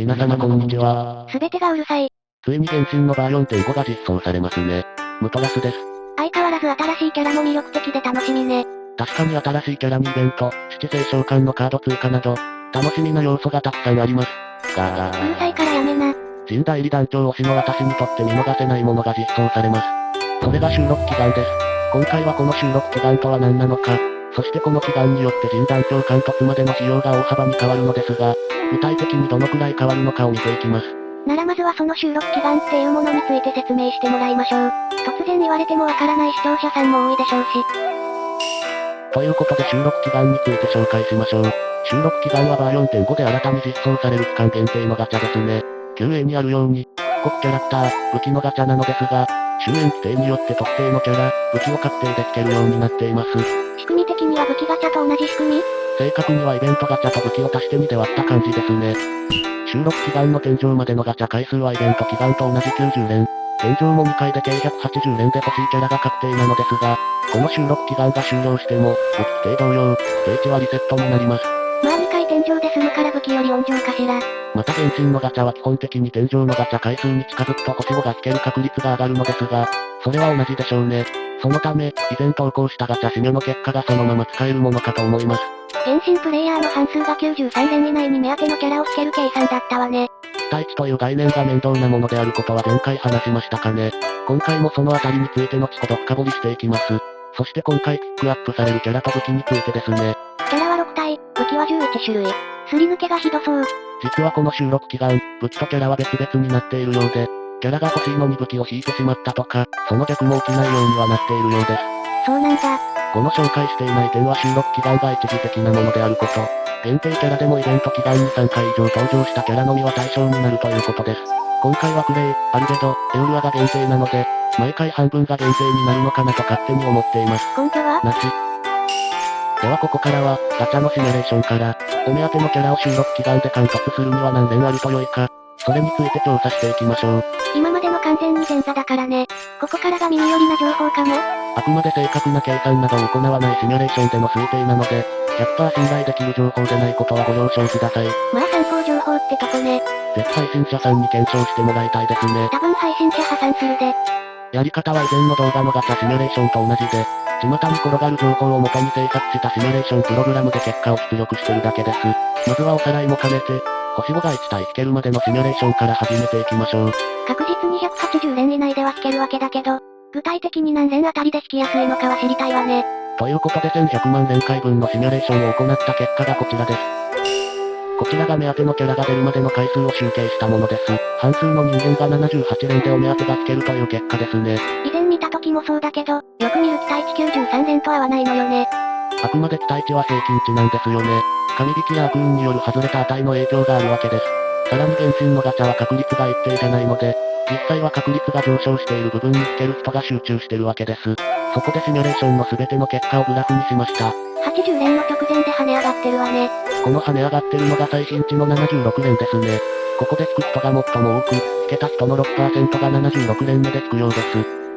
皆様こんにちは。すべてがうるさい。ついに原神のバー 4.5 が実装されますね。ムトラスです。相変わらず新しいキャラも魅力的で楽しみね。確かに新しいキャラにイベント、七星召喚のカード追加など、楽しみな要素がたくさんあります。うるさいからやめな。新代理団長推しの私にとって見逃せないものが実装されます。それが収録祈願です。今回はこの収録祈願とは何なのか、そしてこの祈願によって新団長貫突までの費用が大幅に変わるのですが、具体的にどのくらい変わるのかを見ていきます。ならまずはその収録祈願っていうものについて説明してもらいましょう。突然言われてもわからない視聴者さんも多いでしょうし。ということで収録祈願について紹介しましょう。収録祈願はバー 4.5 で新たに実装される期間限定のガチャですね。9A にあるように、各キャラクター、武器のガチャなのですが、終焉規定によって特定のキャラ、武器を確定できるようになっています。仕組み的には武器ガチャと同じ仕組み？正確にはイベントガチャと武器を足して2で割った感じですね。収録祈願の天井までのガチャ回数はイベント祈願と同じ90連。天井も2回で計180連で欲しいキャラが確定なのですが、この収録祈願が終了しても、武器規定同様、ステージはリセットになります。まあ2回天井で済むから武器より温情かしら。また原神のガチャは基本的に天井のガチャ回数に近づくと星5が引ける確率が上がるのですが、それは同じでしょうね。そのため、以前投稿したガチャ締めの結果がそのまま使えるものかと思います。原神プレイヤーの半数が93連以内に目当てのキャラを引ける計算だったわね。期待値という概念が面倒なものであることは前回話しましたかね。今回もそのあたりについて後ほど深掘りしていきます。そして今回ピックアップされるキャラと武器についてですね。キャラは6体、武器は11種類。すり抜けがひどそう。実はこの収録祈願、武器とキャラは別々になっているようで、キャラが欲しいのに武器を引いてしまったとか、その逆も起きないようにはなっているようです。そうなんだ。この紹介していない点は収録祈願が一時的なものであること。限定キャラでもイベント祈願に3回以上登場したキャラのみは対象になるということです。今回はクレイ、アルベド、エウルアが限定なので、毎回半分が限定になるのかなと勝手に思っています。根拠は？なし。ではここからは、ガチャのシミュレーションから、お目当てのキャラを収録祈願で貫突するには何連あると良いか、それについて調査していきましょう。今までの完全に前座だからね。ここからが耳寄りな情報かも。あくまで正確な計算などを行わないシミュレーションでの推定なので、100% 信頼できる情報でないことはご了承ください。まあ参考情報ってとこね。ぜひ配信者さんに検証してもらいたいですね。多分配信者破産するで。やり方は以前の動画のガチャシミュレーションと同じで、巷に転がる情報を元に制作したシミュレーションプログラムで結果を出力してるだけです。まずはおさらいも兼ねて、星5が1体引けるまでのシミュレーションから始めていきましょう。確実に180連以内では引けるわけだけど、具体的に何連あたりで引きやすいのかは知りたいわね。ということで1100万連回分のシミュレーションを行った結果がこちらです。こちらが目当てのキャラが出るまでの回数を集計したものです。半数の人間が78連でお目当てが引けるという結果ですね。以前見た時もそうだけど、よく見る期待値93連と合わないのよね。あくまで期待値は平均値なんですよね。神引きや悪運による外れた値の影響があるわけです。さらに原神のガチャは確率が一定じゃないので、実際は確率が上昇している部分に引ける人が集中してるわけです。そこでシミュレーションの全ての結果をグラフにしました。80連の直前で跳ね上がってるわね。この跳ね上がってるのが最新値の76連ですね。ここで引く人が最も多く、引けた人の 6% が76連目で引くようです。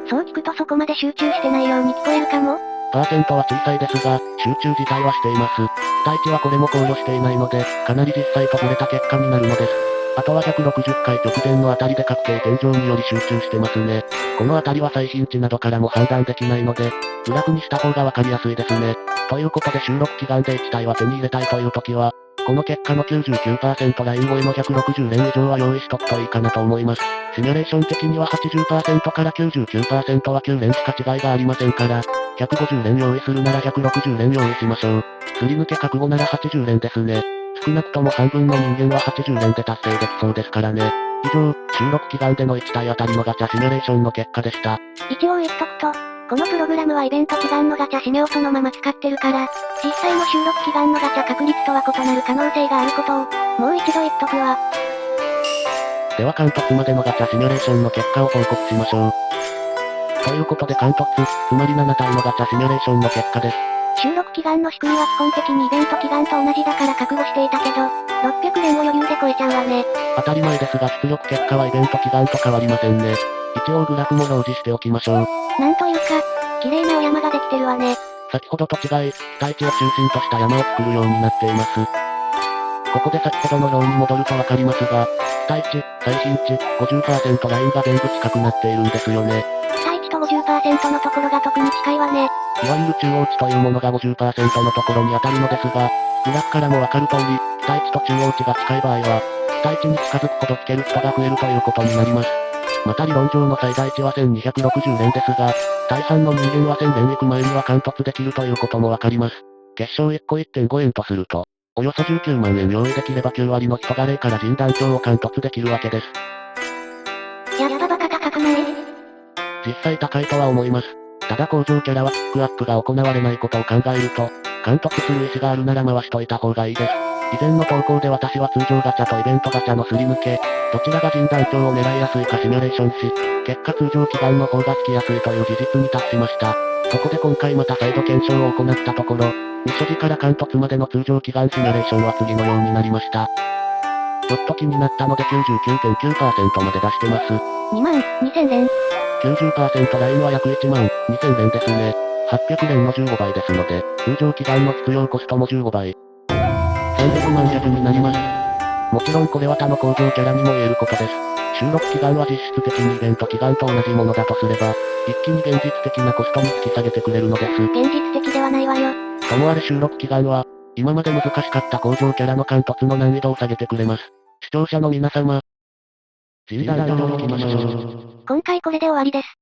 そう聞くとそこまで集中してないように聞こえるかも。パーセントは小さいですが、集中自体はしています。期待値はこれも考慮していないので、かなり実際とずれた結果になるのです。あとは160回直前のあたりで確定天井により集中してますね。このあたりは最新値などからも判断できないので、グラフにした方がわかりやすいですね。ということで収録祈願で1体は手に入れたいという時は、この結果の 99% ライン超えの160連以上は用意しとくといいかなと思います。シミュレーション的には 80% から 99% は9連しか違いがありませんから、150連用意するなら160連用意しましょう。すり抜け覚悟なら80連ですね。少なくとも半分の人間は80連で達成できそうですからね。以上、収録祈願での1体あたりのガチャシミュレーションの結果でした。一応言っとくと、このプログラムはイベント祈願のガチャ締めをそのまま使ってるから、実際の収録祈願のガチャ確率とは異なる可能性があることを、もう一度言っとくわ。では貫突までのガチャシミュレーションの結果を報告しましょう。ということで貫突、つまり7体のガチャシミュレーションの結果です。収録祈願の仕組みは基本的にイベント祈願と同じだから覚悟していたけど、600連を余裕で超えちゃうわね。当たり前ですが出力結果はイベント祈願と変わりませんね。一応グラフも表示しておきましょう。なんというか、綺麗なお山ができてるわね。先ほどと違い、期待値を中心とした山を作るようになっています。ここで先ほどの表に戻るとわかりますが、期待値、最新値、50% ラインが全部近くなっているんですよね。期待値と50% のところが特に近いわね。いわゆる中央値というものが50% のところに当たるのですが、グラフからもわかる通り、期待値と中央値が近い場合は、期待値に近づくほど引ける人が増えるということになります。また理論上の最大値は1260連ですが、大半の人間は1000連行く前には貫突できるということもわかります。月賞1個 1.5 円とすると、およそ19万円用意できれば9割の人が0から神団長を貫突できるわけです。やっぱバカ高くない？実際高いとは思います。ただ工場キャラはピックアップが行われないことを考えると、貫突する意思があるなら回しといた方がいいです。以前の投稿で私は通常ガチャとイベントガチャのすり抜け、どちらが神団長を狙いやすいかシミュレーションし、結果通常祈願の方が引きやすいという事実に達しました。そこで今回また再度検証を行ったところ、未所持から貫突までの通常祈願シミュレーションは次のようになりました。ちょっと気になったので 99.9% まで出してます。22,000連。90% ラインは約1万2000連ですね。800連の15倍ですので、通常祈願の必要コストも15倍。300万弱になります。もちろんこれは他の工場キャラにも言えることです。収録祈願は実質的にイベント祈願と同じものだとすれば、一気に現実的なコストに引き下げてくれるのです。現実的ではないわよ。ともあれ収録祈願は、今まで難しかった工場キャラの貫突の難易度を下げてくれます。視聴者の皆様、神団長を行きましょう。今回これで終わりです。